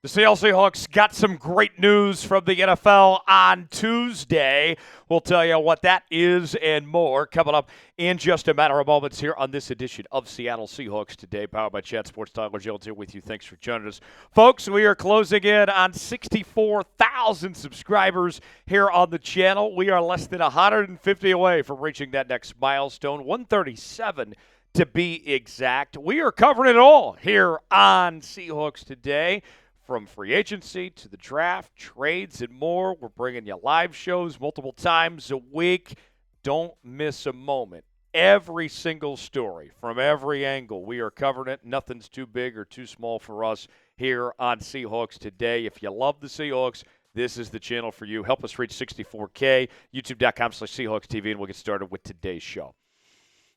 The Seattle Seahawks got some great news from the NFL on Tuesday. We'll tell you what that is and more coming up in just a matter of moments here on this edition of Seattle Seahawks Today, powered by Chat Sports. Tyler Jones here with you. Thanks for joining us. Folks, we are closing in on 64,000 subscribers here on the channel. We are less than 150 away from reaching that next milestone, 137 to be exact. We are covering it all here on Seahawks Today. From free agency to the draft, trades, and more. We're bringing you live shows multiple times a week. Don't miss a moment. Every single story from every angle, we are covering it. Nothing's too big or too small for us here on Seahawks Today. If you love the Seahawks, this is the channel for you. Help us reach 64K, youtube.com/SeahawksTV, and we'll get started with today's show.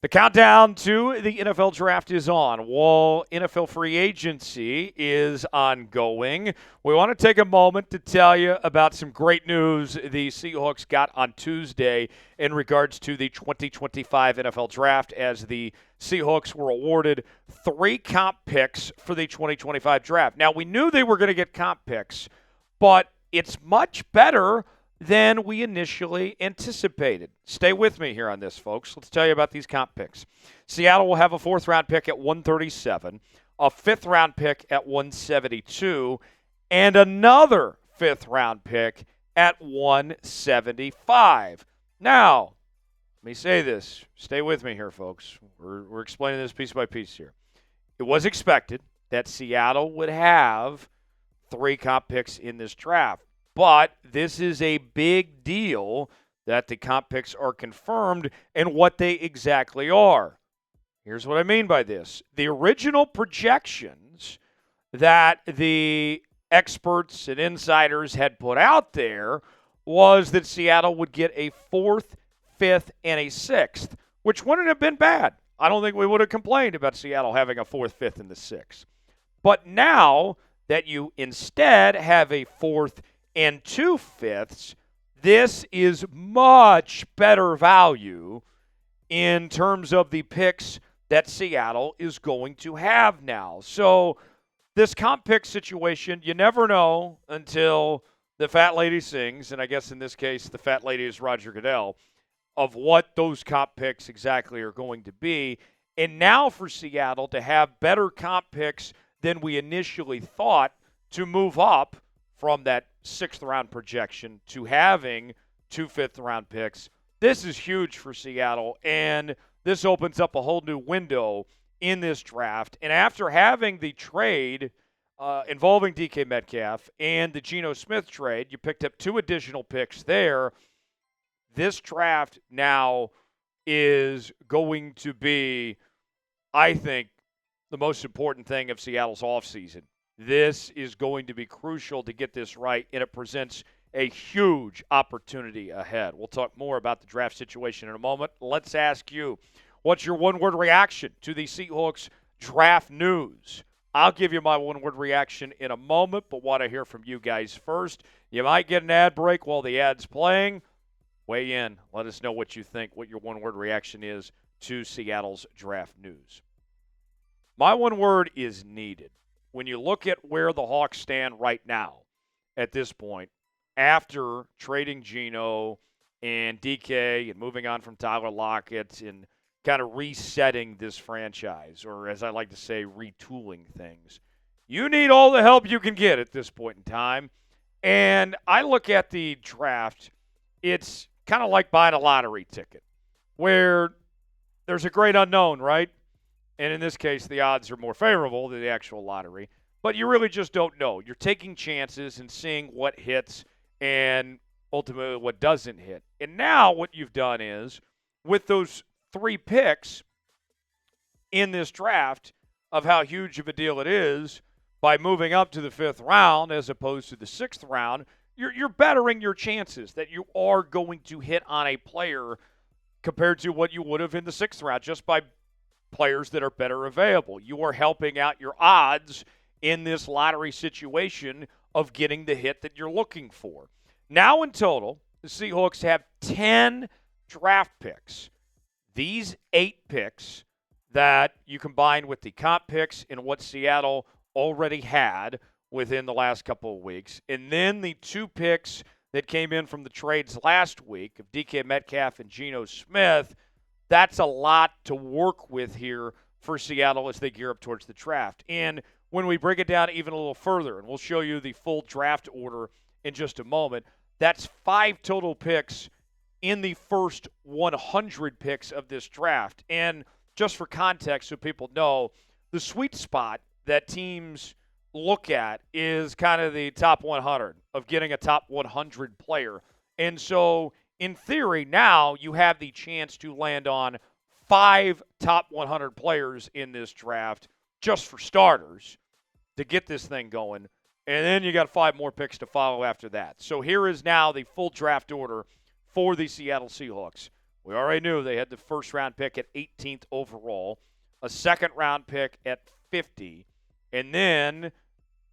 The countdown to the NFL draft is on. While NFL free agency is ongoing, we want to take a moment to tell you about some great news the Seahawks got on Tuesday in regards to the 2025 NFL draft, as the Seahawks were awarded 3 comp picks for the 2025 draft. Now, we knew they were going to get comp picks, but it's much better than we initially anticipated. Stay with me here on this, folks. Let's tell you about these comp picks. Seattle will have a 4th-round pick at 137, a 5th-round pick at 172, and another 5th-round pick at 175. Now, let me say this. Stay with me here, folks. We're explaining this piece by piece here. It was expected that Seattle would have 3 comp picks in this draft. But this is a big deal that the comp picks are confirmed and what they exactly are. Here's what I mean by this. The original projections that the experts and insiders had put out there was that Seattle would get a 4th, 5th, and a 6th, which wouldn't have been bad. I don't think we would have complained about Seattle having a 4th, 5th, and the 6th. But now that you instead have a 4th and 2 5ths, this is much better value in terms of the picks that Seattle is going to have now. So this comp pick situation, you never know until the fat lady sings, and I guess in this case the fat lady is Roger Goodell, of what those comp picks exactly are going to be. And now for Seattle to have better comp picks than we initially thought to move up from that 6th-round projection to having 2 5th-round picks. This is huge for Seattle, and this opens up a whole new window in this draft. And after having the trade involving DK Metcalf and the Geno Smith trade, you picked up 2 additional picks there. This draft now is going to be, I think, the most important thing of Seattle's offseason. This is going to be crucial to get this right, and it presents a huge opportunity ahead. We'll talk more about the draft situation in a moment. Let's ask you, what's your one-word reaction to the Seahawks draft news? I'll give you my one-word reaction in a moment, but want to hear from you guys first. You might get an ad break while the ad's playing. Weigh in. Let us know what you think, what your one-word reaction is to Seattle's draft news. My one word is needed. When you look at where the Hawks stand right now at this point, after trading Geno and DK and moving on from Tyler Lockett and kind of resetting this franchise, or as I like to say, retooling things, you need all the help you can get at this point in time. And I look at the draft, it's kind of like buying a lottery ticket where there's a great unknown, right? And in this case, the odds are more favorable than the actual lottery. But you really just don't know. You're taking chances and seeing what hits and ultimately what doesn't hit. And now what you've done is, with those 3 picks in this draft of how huge of a deal it is, by moving up to the 5th round as opposed to the 6th round, you're bettering your chances that you are going to hit on a player compared to what you would have in the 6th round just by players that are better available. You are helping out your odds in this lottery situation of getting the hit that you're looking for. Now in total, the Seahawks have 10 draft picks. These 8 picks that you combine with the comp picks and what Seattle already had within the last couple of weeks. And then the 2 picks that came in from the trades last week of DK Metcalf and Geno Smith, that's a lot to work with here for Seattle as they gear up towards the draft. And when we break it down even a little further, and we'll show you the full draft order in just a moment, that's 5 total picks in the first 100 picks of this draft. And just for context, so people know, the sweet spot that teams look at is kind of the top 100 of getting a top 100 player. And so, in theory, now you have the chance to land on 5 top 100 players in this draft just for starters to get this thing going. And then you got 5 more picks to follow after that. So here is now the full draft order for the Seattle Seahawks. We already knew they had the first-round pick at 18th overall, a second-round pick at 50, and then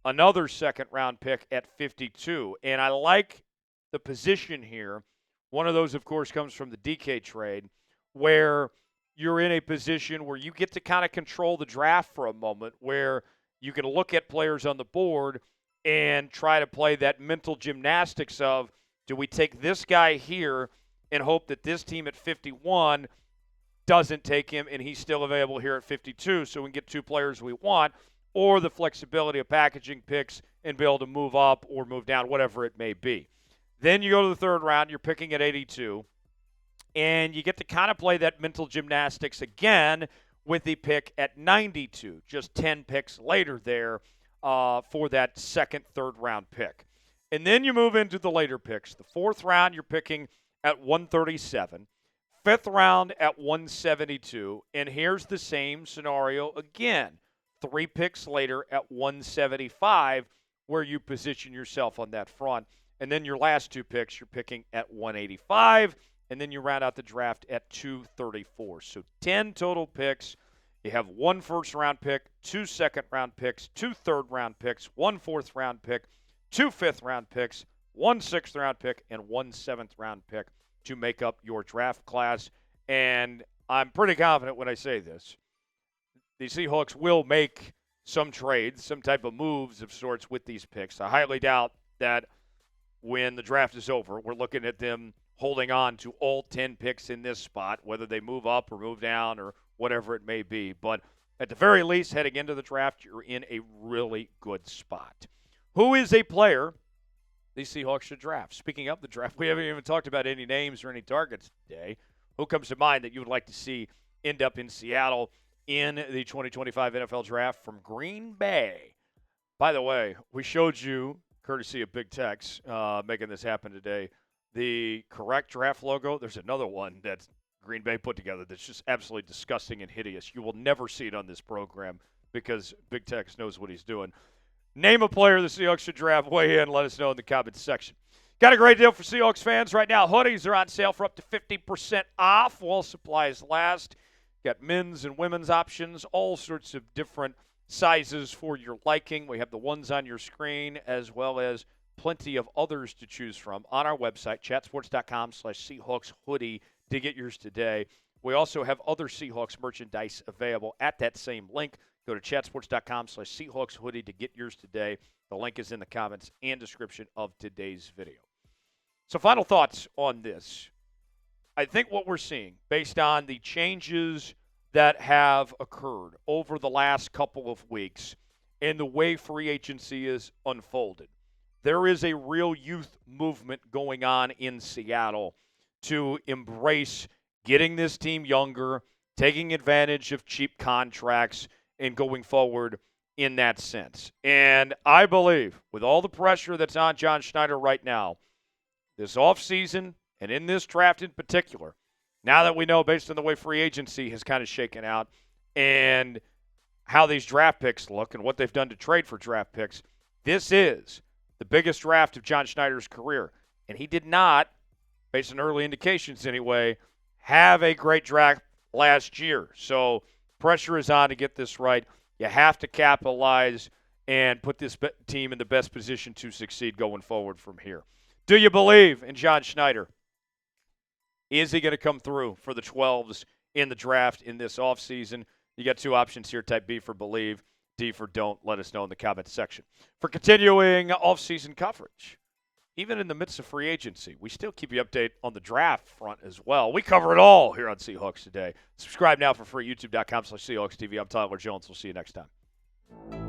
another second-round pick at 52. And I like the position here. One of those, of course, comes from the DK trade, where you're in a position where you get to kind of control the draft for a moment, where you can look at players on the board and try to play that mental gymnastics of, do we take this guy here and hope that this team at 51 doesn't take him and he's still available here at 52 so we can get 2 players we want, or the flexibility of packaging picks and be able to move up or move down, whatever it may be. Then you go to the third round, you're picking at 82, and you get to kind of play that mental gymnastics again with the pick at 92, just 10 picks later there for that second, third round pick. And then you move into the later picks. The fourth round, you're picking at 137. Fifth round at 172. And here's the same scenario again. 3 picks later at 175, where you position yourself on that front. And then your last 2 picks, you're picking at 185. And then you round out the draft at 234. So 10 total picks. You have 1 first-round pick, 2 second-round picks, 2 third-round picks, 1 fourth-round pick, 2 fifth-round picks, 1 sixth-round pick, and 1 seventh-round pick to make up your draft class. And I'm pretty confident when I say this. The Seahawks will make some trades, some type of moves of sorts with these picks. I highly doubt that when the draft is over, we're looking at them holding on to all 10 picks in this spot, whether they move up or move down or whatever it may be. But at the very least, heading into the draft, you're in a really good spot. Who is a player the Seahawks should draft? Speaking of the draft, we haven't even talked about any names or any targets today. Who comes to mind that you would like to see end up in Seattle in the 2025 NFL Draft from Green Bay? By the way, we showed you, courtesy of Big Tex, making this happen today, the correct draft logo. There's another one that's Green Bay put together that's just absolutely disgusting and hideous. You will never see it on this program because Big Tex knows what he's doing. Name a player the Seahawks should draft. Weigh in. Let us know in the comments section. Got a great deal for Seahawks fans right now. Hoodies are on sale for up to 50% off while supplies last. Got men's and women's options, all sorts of different sizes for your liking. We have the ones on your screen as well as plenty of others to choose from on our website, chatsports.com/Seahawks hoodie to get yours today. We also have other Seahawks merchandise available at that same link. Go to chatsports.com/Seahawks hoodie to get yours today. The link is in the comments and description of today's video. So final thoughts on this. I think what we're seeing, based on the changes that have occurred over the last couple of weeks and the way free agency is unfolded, there is a real youth movement going on in Seattle to embrace getting this team younger, taking advantage of cheap contracts, and going forward in that sense. And I believe, with all the pressure that's on John Schneider right now, this offseason and in this draft in particular, now that we know based on the way free agency has kind of shaken out and how these draft picks look and what they've done to trade for draft picks, this is the biggest draft of John Schneider's career. And he did not, based on early indications anyway, have a great draft last year. So pressure is on to get this right. You have to capitalize and put this team in the best position to succeed going forward from here. Do you believe in John Schneider? Is he going to come through for the 12s in the draft in this offseason? You got 2 options here, type B for believe. D for don't, let us know in the comments section. For continuing off-season coverage, even in the midst of free agency, we still keep you updated on the draft front as well. We cover it all here on Seahawks Today. Subscribe now for free, youtube.com/SeahawksTV. I'm Tyler Jones. We'll see you next time.